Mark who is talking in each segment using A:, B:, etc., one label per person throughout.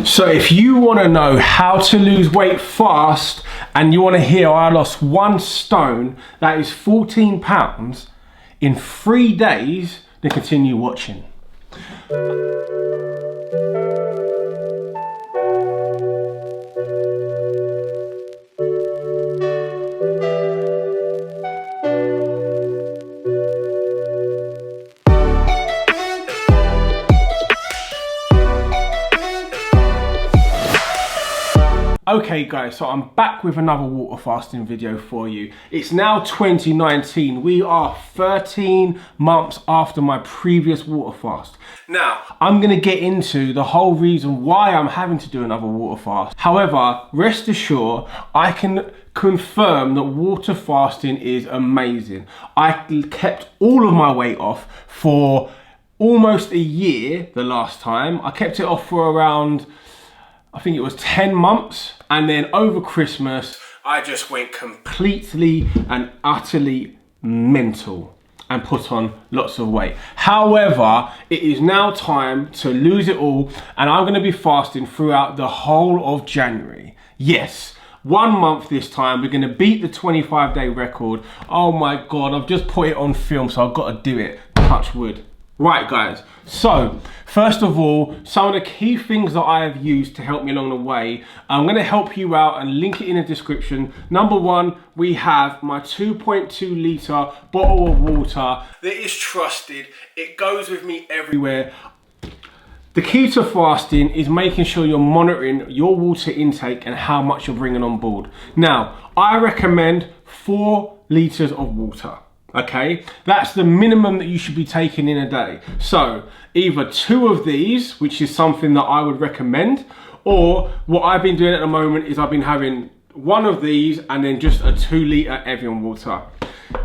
A: So if you want to know how to lose weight fast and you want to hear I lost 1 stone, that is 14 pounds, in 3 days, then continue watching. Okay guys, so I'm back with another water fasting video for you. It's now 2019. We are 13 months after my previous water fast. Now, I'm gonna get into the whole reason why I'm having to do another water fast. However, rest assured, I can confirm that water fasting is amazing. I kept all of my weight off for almost a year the last time. I kept it off for around, I think it was 10 months. And then over Christmas, I just went completely and utterly mental and put on lots of weight. However, it is now time to lose it all, and I'm gonna be fasting throughout the whole of January. Yes, 1 month this time. We're gonna beat the 25-day record. Oh my God, I've just put it on film, so I've gotta do it. Touch wood. Right guys, so first of all, some of the key things that I have used to help me along the way, I'm going to help you out and link it in the description. Number one, we have my 2.2 litre bottle of water that is trusted. It goes with me everywhere. The key to fasting is making sure you're monitoring your water intake and how much you're bringing on board. Now, I recommend 4 litres of water. Okay, that's the minimum that you should be taking in a day. So either 2 of these, which is something that I would recommend, or what I've been doing at the moment is I've been having 1 of these and then just a 2 litre Evian water.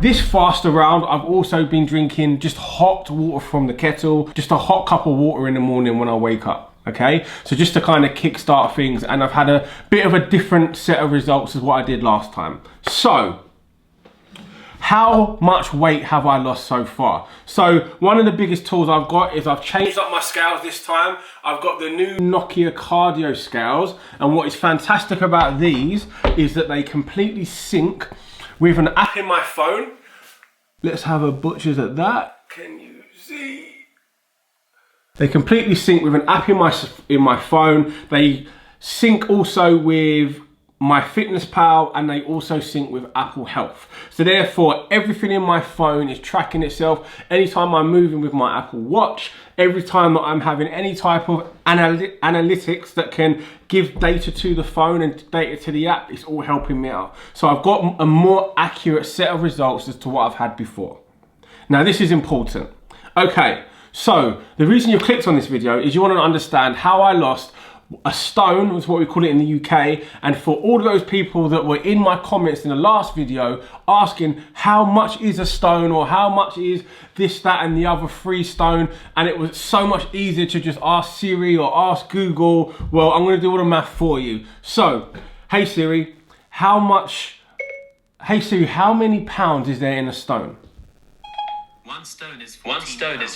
A: This fast around, I've also been drinking just hot water from the kettle, just a hot cup of water in the morning when I wake up. Okay, so just to kind of kickstart things, and I've had a bit of a different set of results as what I did last time. So how much weight have I lost so far? So one of the biggest tools I've got is I've changed up my scales this time. I've got the new Nokia cardio scales, and what is fantastic about these is that they completely sync with an app in my phone. Let's have a butcher's at that. Can you see? They completely sync with an app in my phone. They sync also with my Fitness Pal, and they also sync with Apple Health. So therefore, everything in my phone is tracking itself. Anytime I'm moving with my Apple Watch, every time that I'm having any type of analytics that can give data to the phone and data to the app, it's all helping me out. So I've got a more accurate set of results as to what I've had before. Now this is important. Okay, so the reason you clicked on this video is you want to understand how I lost a stone, was what we call it in the UK, and for all of those people that were in my comments in the last video asking how much is a stone or how much is this, that and the other 3 stone, and it was so much easier to just ask Siri or ask Google. Well, I'm going to do all the math for you. So, hey Siri, how many pounds is there in a stone?
B: 1 stone is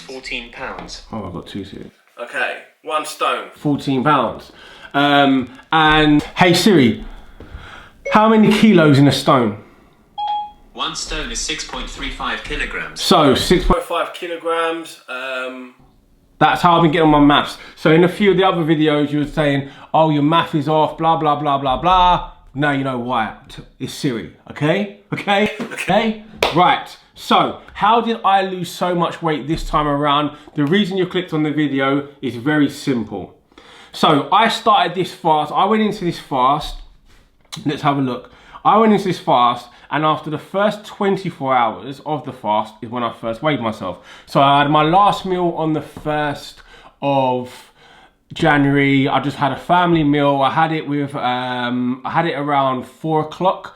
B: 14 pounds.
A: Oh, I've got 2 Siri. Okay, 1 stone, 14 pounds. And hey Siri, how many kilos in a stone?
B: 1 stone is 6.35 kilograms.
A: So 6.5 kilograms. That's how I've been getting on my maths. So in a few of the other videos you were saying, oh, your math is off, blah, blah, blah, blah, blah. Now you know why. It's Siri, okay? Okay? Right. So, how did I lose so much weight this time around? The reason you clicked on the video is very simple. So, I started this fast. I went into this fast. Let's have a look. I went into this fast, and after the first 24 hours of the fast is when I first weighed myself. So, I had my last meal on the 1st of January. I just had a family meal. I had it with, I had it around 4 o'clock.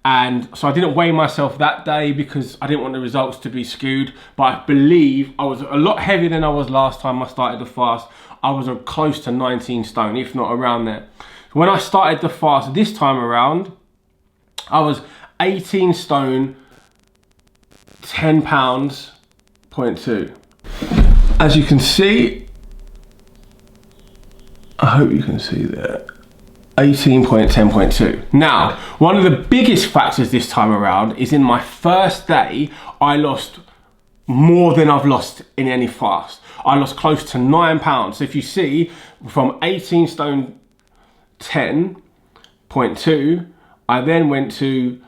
A: And so I didn't weigh myself that day because I didn't want the results to be skewed. But I believe I was a lot heavier than I was last time I started the fast. I was close to 19 stone, if not around there. When I started the fast this time around, I was 18 stone, 10 pounds, 0.2. As you can see, I hope you can see that. 18.10.2. Now, one of the biggest factors this time around is in my first day, I lost more than I've lost in any fast. I lost close to 9 pounds. So if you see, from 18 stone 10.2, I then went to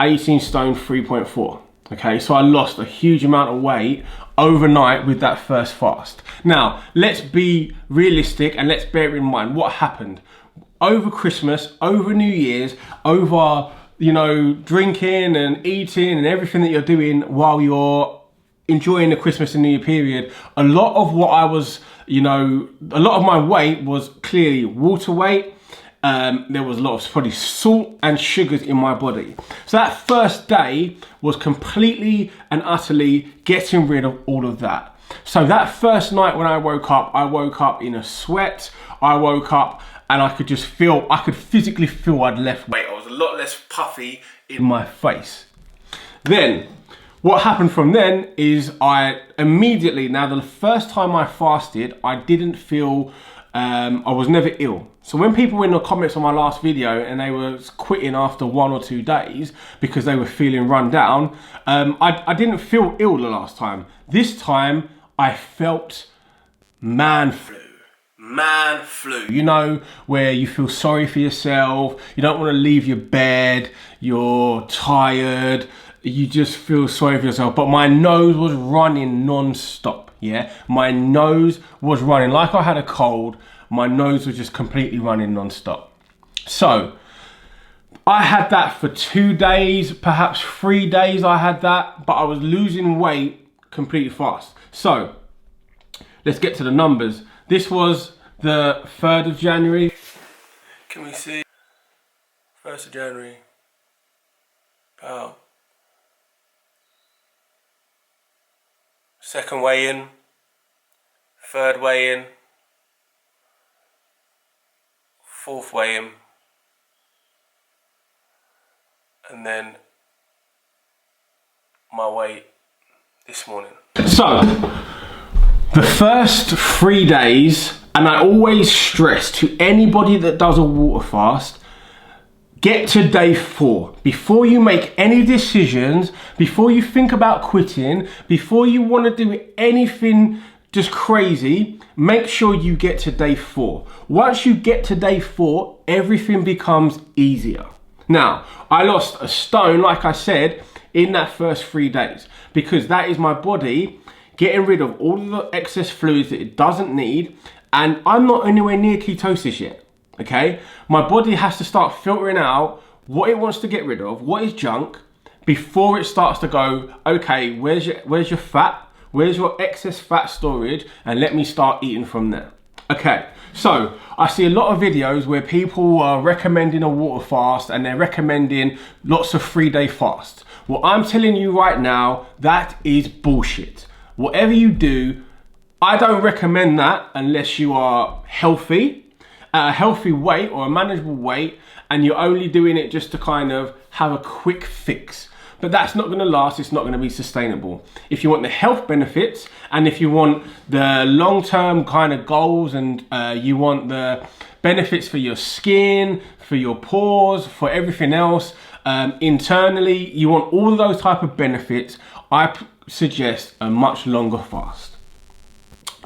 A: 18 stone 3.4. Okay, so I lost a huge amount of weight overnight with that first fast. Now, let's be realistic and let's bear in mind what happened. Over Christmas, over New Year's, over, you know, drinking and eating and everything that you're doing while you're enjoying the Christmas and New Year period, a lot of what I was, you know, a lot of my weight was clearly water weight. There was a lot of probably salt and sugars in my body. So that first day was completely and utterly getting rid of all of that. So that first night when I woke up in a sweat. I woke up and I could just feel, I could physically feel I'd left weight. I was a lot less puffy in my face. Then, what happened from then is I immediately, now the first time I fasted, I didn't feel, I was never ill. So when people were in the comments on my last video and they were quitting after 1 or 2 days because they were feeling run down, I didn't feel ill the last time. This time I felt man flu. Man flu, you know, where you feel sorry for yourself, you don't want to leave your bed, you're tired, you just feel sorry for yourself. But my nose was running non-stop, yeah? My nose was running like I had a cold. My nose was just completely running non-stop. So I had that for 2 days, perhaps 3 days I had that, but I was losing weight completely fast. So let's get to the numbers. This was the 3rd of January. Can we see? 1st of January. Oh. Second weigh-in. 3rd weigh-in. 4th weigh-in. And then my weight this morning. So, the first 3 days, and I always stress to anybody that does a water fast, get to day 4. Before you make any decisions, before you think about quitting, before you want to do anything just crazy, make sure you get to day 4. Once you get to day 4, everything becomes easier. Now, I lost a stone, like I said, in that first 3 days, because that is my body getting rid of all of the excess fluids that it doesn't need, and I'm not anywhere near ketosis yet, okay? My body has to start filtering out what it wants to get rid of, what is junk, before it starts to go, okay, where's your fat? Where's your excess fat storage? And let me start eating from there. Okay, so I see a lot of videos where people are recommending a water fast and they're recommending lots of 3-day fasts. Well, I'm telling you right now, that is bullshit. Whatever you do, I don't recommend that unless you are healthy, at a healthy weight or a manageable weight, and you're only doing it just to kind of have a quick fix. But that's not going to last, it's not going to be sustainable. If you want the health benefits, and if you want the long-term kind of goals, and you want the benefits for your skin, for your pores, for everything else, internally, you want all of those type of benefits, I suggest a much longer fast.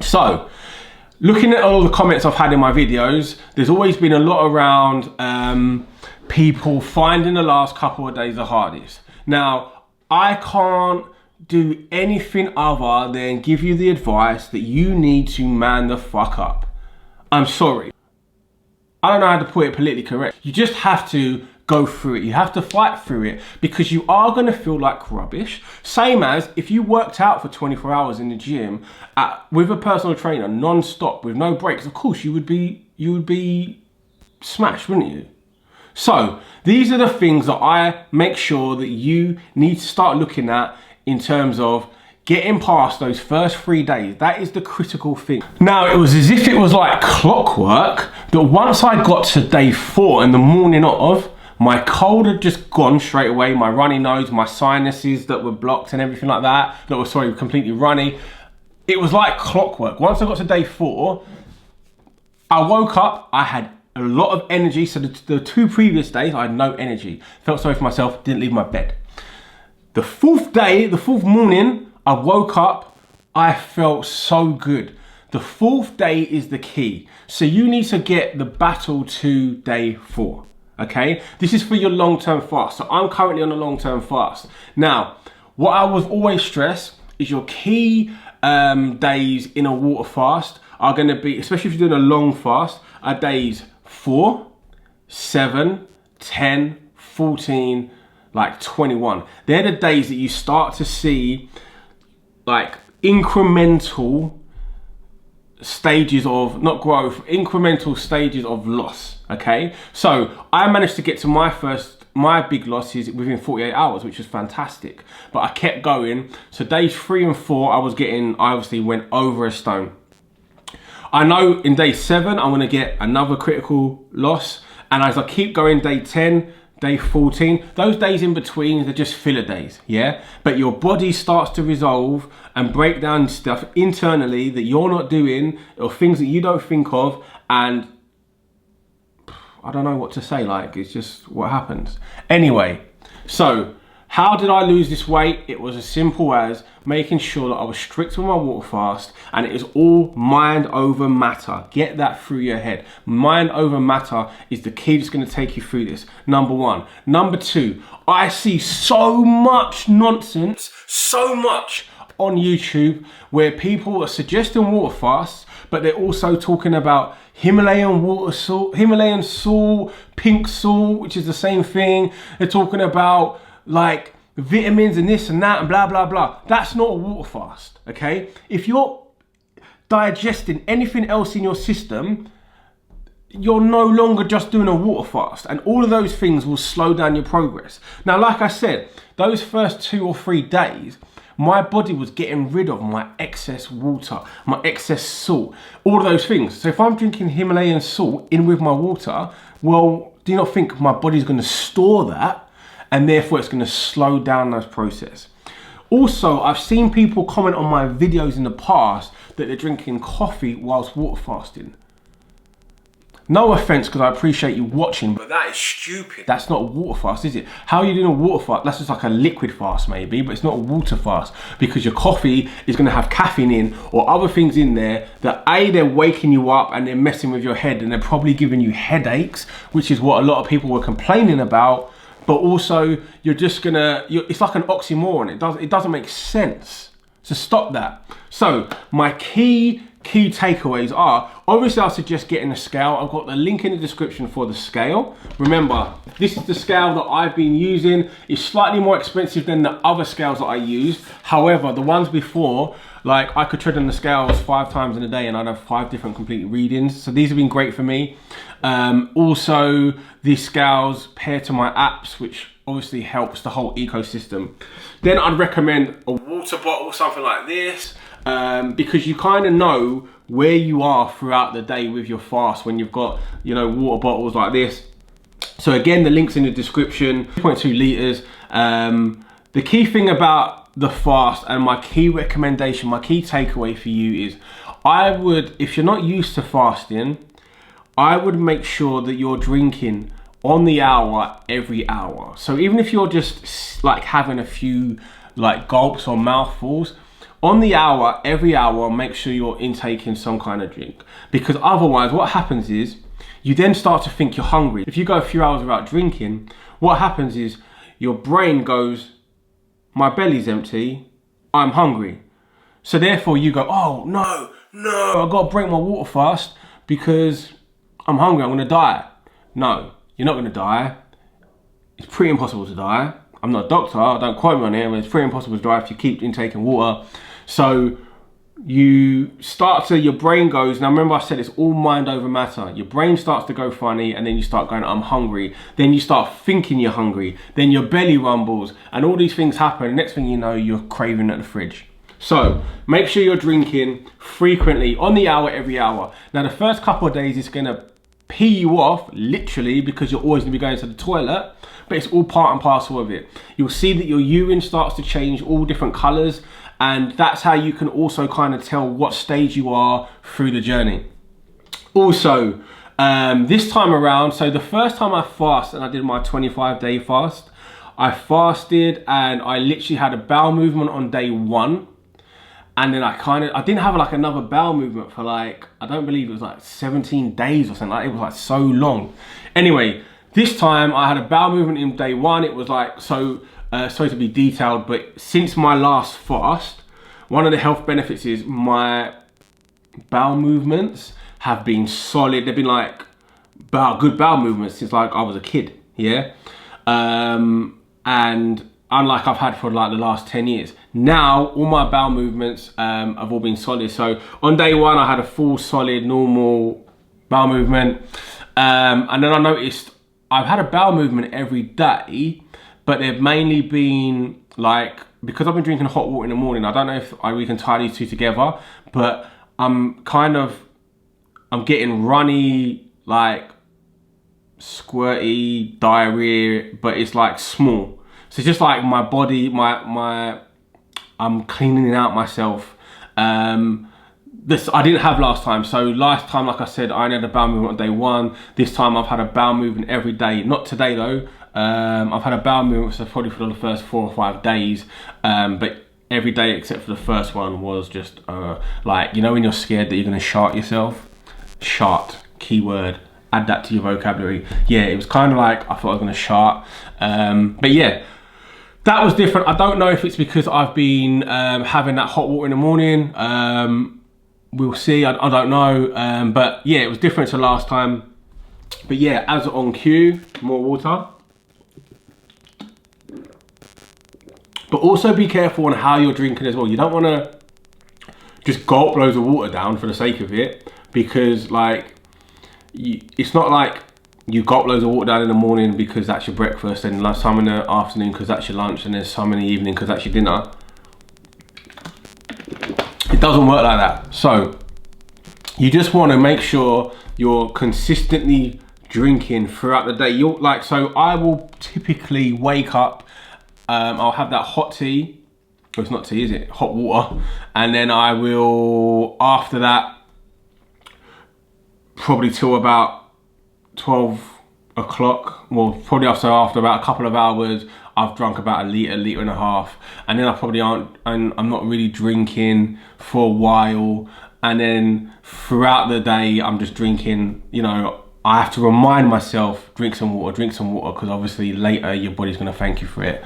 A: So, looking at all the comments I've had in my videos, there's always been a lot around people finding the last couple of days the hardest. Now, I can't do anything other than give you the advice that you need to man the fuck up. I'm sorry. I don't know how to put it politically correct. You just have to go through it. You have to fight through it, because you are going to feel like rubbish. Same as if you worked out for 24 hours in the gym with a personal trainer non-stop with no breaks. Of course, you would be smashed, wouldn't you? So these are the things that I make sure that you need to start looking at in terms of getting past those first 3 days. That is the critical thing. Now, it was as if it was like clockwork that once I got to day 4 and the morning of, my cold had just gone straight away. My runny nose, my sinuses that were blocked and everything like that, completely runny. It was like clockwork. Once I got to day 4, I woke up, I had a lot of energy. So the 2 previous days, I had no energy. Felt sorry for myself, didn't leave my bed. The 4th day, the 4th morning, I woke up, I felt so good. The 4th day is the key. So you need to get the battle to day 4, okay? This is for your long-term fast. So I'm currently on a long-term fast. Now, what I was always stressed is your key days in a water fast are gonna be, especially if you're doing a long fast, are days 4, 7, 10, 14, like 21. They're the days that you start to see like incremental stages of, not growth, incremental stages of loss, okay? So I managed to get to my big losses within 48 hours, which was fantastic. But I kept going. So days 3 and 4, I obviously went over a stone. I know in day 7, I'm gonna get another critical loss. And as I keep going, day 10, day 14, those days in between, they're just filler days, yeah? But your body starts to resolve and break down stuff internally that you're not doing, or things that you don't think of, and I don't know what to say, like, it's just what happens. Anyway, so how did I lose this weight? It was as simple as making sure that I was strict with my water fast, and it is all mind over matter. Get that through your head. Mind over matter is the key that's going to take you through this. Number 1. Number 2, I see so much nonsense, so much on YouTube where people are suggesting water fasts, but they're also talking about Himalayan salt, pink salt, which is the same thing. They're talking about like vitamins and this and that and blah, blah, blah. That's not a water fast, okay? If you're digesting anything else in your system, you're no longer just doing a water fast, and all of those things will slow down your progress. Now, like I said, those first 2 or 3 days, my body was getting rid of my excess water, my excess salt, all of those things. So if I'm drinking Himalayan salt in with my water, well, do you not think my body's going to store that, and therefore it's going to slow down that process? Also, I've seen people comment on my videos in the past that they're drinking coffee whilst water fasting. No offense, because I appreciate you watching, but that is stupid. That's not a water fast, is it? How are you doing a water fast? That's just like a liquid fast maybe, but it's not a water fast, because your coffee is going to have caffeine in or other things in there that they're waking you up and they're messing with your head, and they're probably giving you headaches, which is what a lot of people were complaining about. But also, you're just gonna, it's like an oxymoron. It doesn't make sense. So stop that. So my key takeaways are, obviously I suggest getting a scale. I've got the link in the description for the scale. Remember, this is the scale that I've been using. It's slightly more expensive than the other scales that I used. However, the ones before, like I could tread on the scales 5 times in a day and I'd have 5 different complete readings. So these have been great for me. Also, these scales pair to my apps, which obviously helps the whole ecosystem. Then I'd recommend a water bottle, something like this, because you kind of know where you are throughout the day with your fast when you've got, you know, water bottles like this. So again, the link's in the description. 2.2 liters. The key thing about the fast, and my key recommendation, my key takeaway for you is, I would, if you're not used to fasting, I would make sure that you're drinking on the hour, every hour. So even if you're just like having a few like gulps or mouthfuls, on the hour, every hour, make sure you're intaking some kind of drink. Because otherwise what happens is, you then start to think you're hungry. If you go a few hours without drinking, what happens is your brain goes, my belly's empty, I'm hungry. So therefore you go, oh no, I've got to break my water fast because I'm hungry, I'm gonna die. No, you're not gonna die. It's pretty impossible to die. I'm not a doctor, don't quote me on it, but it's pretty impossible to die if you keep intaking water. So you start to, your brain goes, now remember I said it's all mind over matter. Your brain starts to go funny, and then you start going, I'm hungry. Then you start thinking you're hungry. Then your belly rumbles, and all these things happen. Next thing you know, you're craving at the fridge. So make sure you're drinking frequently, on the hour, every hour. Now the first couple of days, it's gonna pee you off, literally, because you're always gonna be going to the toilet, but it's all part and parcel of it. You'll see that your urine starts to change all different colors, and that's how you can also kind of tell what stage you are through the journey. Also, this time around, so the first time I fasted and I did my 25-day fast, I fasted and I literally had a bowel movement on day 1. And then I didn't have like another bowel movement for like, I don't believe it was like 17 days or something. Like, it was like so long. Anyway, this time I had a bowel movement in day 1. It was like, sorry to be detailed, but since my last fast, one of the health benefits is my bowel movements have been solid. They've been like good bowel movements since like I was a kid, yeah? And unlike I've had for like the last 10 years. Now, all my bowel movements have all been solid. So on day 1, I had a full, solid, normal bowel movement. And then I noticed I've had a bowel movement every day, but they've mainly been like, because I've been drinking hot water in the morning, I don't know if we can tie these two together, but I'm getting runny, like squirty, diarrhea, but it's like small. So it's just like my body, I'm cleaning out myself. This I didn't have last time. So last time, like I said, I only had a bowel movement on day 1. This time I've had a bowel movement every day. Not today though. I've had a bowel movement so probably for the first 4 or 5 days. But every day except for the first one was just like, you know when you're scared that you're gonna shart yourself? Shart, keyword. Add that to your vocabulary. Yeah, it was kind of like I thought I was gonna shart. But yeah. That was different. I don't know if it's because I've been having that hot water in the morning. We'll see. I don't know. But yeah, it was different to last time. But yeah, as on cue, more water. But also be careful on how you're drinking as well. You don't want to just gulp loads of water down for the sake of it, because like it's not like you gulp loads of water down in the morning because that's your breakfast, and like some in the afternoon because that's your lunch, and then some in the evening because that's your dinner. It doesn't work like that. So you just want to make sure you're consistently drinking throughout the day. So I will typically wake up, I'll have that hot tea. Well, it's not tea, is it? Hot water. And then I will, after that, probably till about 12 o'clock, well probably after about a couple of hours, I've drunk about a litre and a half, and then I'm not really drinking for a while, and then throughout the day I'm just drinking, you know, I have to remind myself, drink some water, because obviously later your body's going to thank you for it.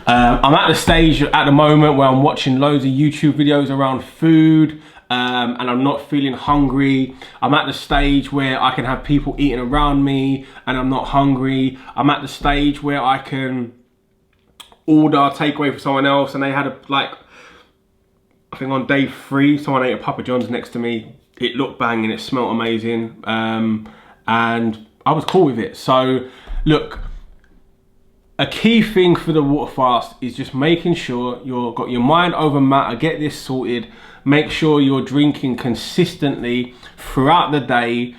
A: I'm at the stage at the moment where I'm watching loads of YouTube videos around food, and I'm not feeling hungry. I'm at the stage where I can have people eating around me and I'm not hungry. I'm at the stage where I can order takeaway for someone else, and they had I think on day 3, someone ate a Papa John's next to me. It looked banging, it smelled amazing, and I was cool with it. So look, a key thing for the water fast is just making sure you've got your mind over matter. Get this sorted. Make sure you're drinking consistently throughout the day.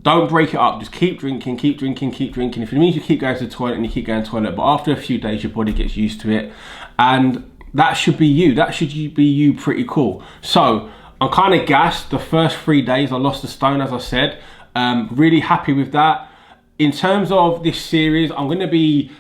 A: Don't break it up. Just keep drinking, keep drinking, keep drinking. If it means you keep going to the toilet, and you keep going to the toilet, but after a few days, your body gets used to it. And that should be you. That should be you pretty cool. So I'm kind of gassed. The first 3 days, I lost a stone, as I said. Really happy with that. In terms of this series, I'm going to be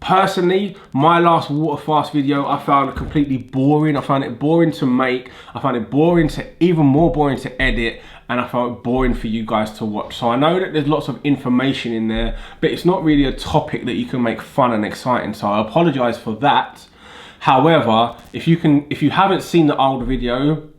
A: personally, my last water fast video I found completely boring. I found it boring to make. I found it even more boring to edit, and I found it boring for you guys to watch. So I know that there's lots of information in there, but it's not really a topic that you can make fun and exciting. So I apologize for that. However, if you haven't seen the old video,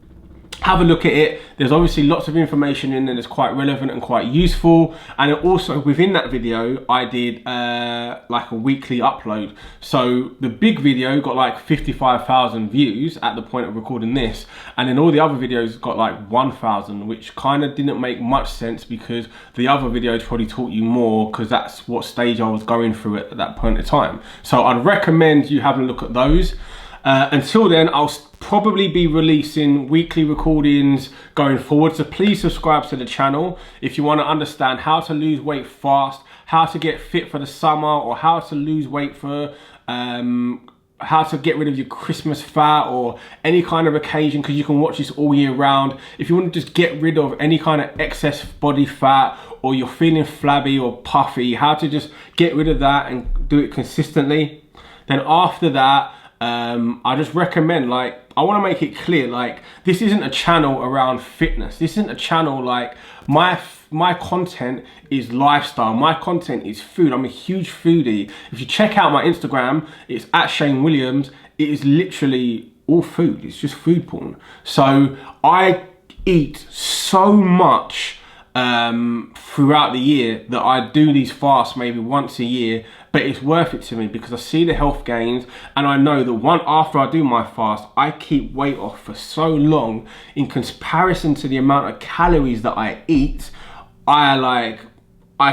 A: have a look at it. There's obviously lots of information in there that's quite relevant and quite useful. And also within that video, I did like a weekly upload. So the big video got like 55,000 views at the point of recording this. And then all the other videos got like 1,000, which kind of didn't make much sense because the other videos probably taught you more, because that's what stage I was going through at that point in time. So I'd recommend you having a look at those. Until then, I'll probably be releasing weekly recordings going forward, so please subscribe to the channel if you want to understand how to lose weight fast, how to get fit for the summer, or how to lose weight for how to get rid of your Christmas fat or any kind of occasion, because you can watch this all year round. If you want to just get rid of any kind of excess body fat, or you're feeling flabby or puffy, how to just get rid of that and do it consistently. Then after that, I just recommend, like, I want to make it clear, like, this isn't a channel around fitness. This isn't a channel, like, my content is lifestyle. My content is food. I'm a huge foodie. If you check out my Instagram, it's at Shayne Williams. It is literally all food. It's just food porn. So I eat so much throughout the year that I do these fasts maybe once a year, but it's worth it to me because I see the health gains, and I know that after I do my fast, I keep weight off for so long in comparison to the amount of calories that I eat. I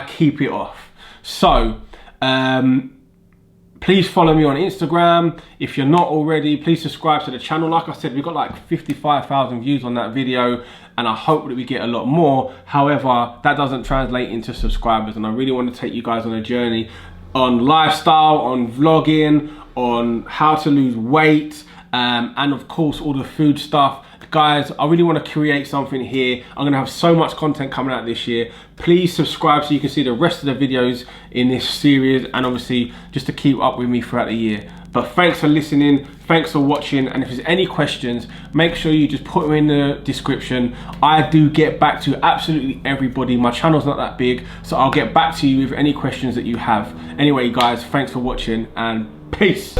A: keep it off. So please follow me on Instagram. If you're not already, please subscribe to the channel. Like I said, we've got like 55,000 views on that video, and I hope that we get a lot more. However, that doesn't translate into subscribers, and I really want to take you guys on a journey on lifestyle, on vlogging, on how to lose weight, and of course all the food stuff. Guys, I really want to create something here. I'm going to have so much content coming out this year. Please subscribe so you can see the rest of the videos in this series, and obviously just to keep up with me throughout the year. But thanks for listening, thanks for watching, and if there's any questions, make sure you just put them in the description. I do get back to absolutely everybody. My channel's not that big, so I'll get back to you with any questions that you have. Anyway, guys, thanks for watching, and peace.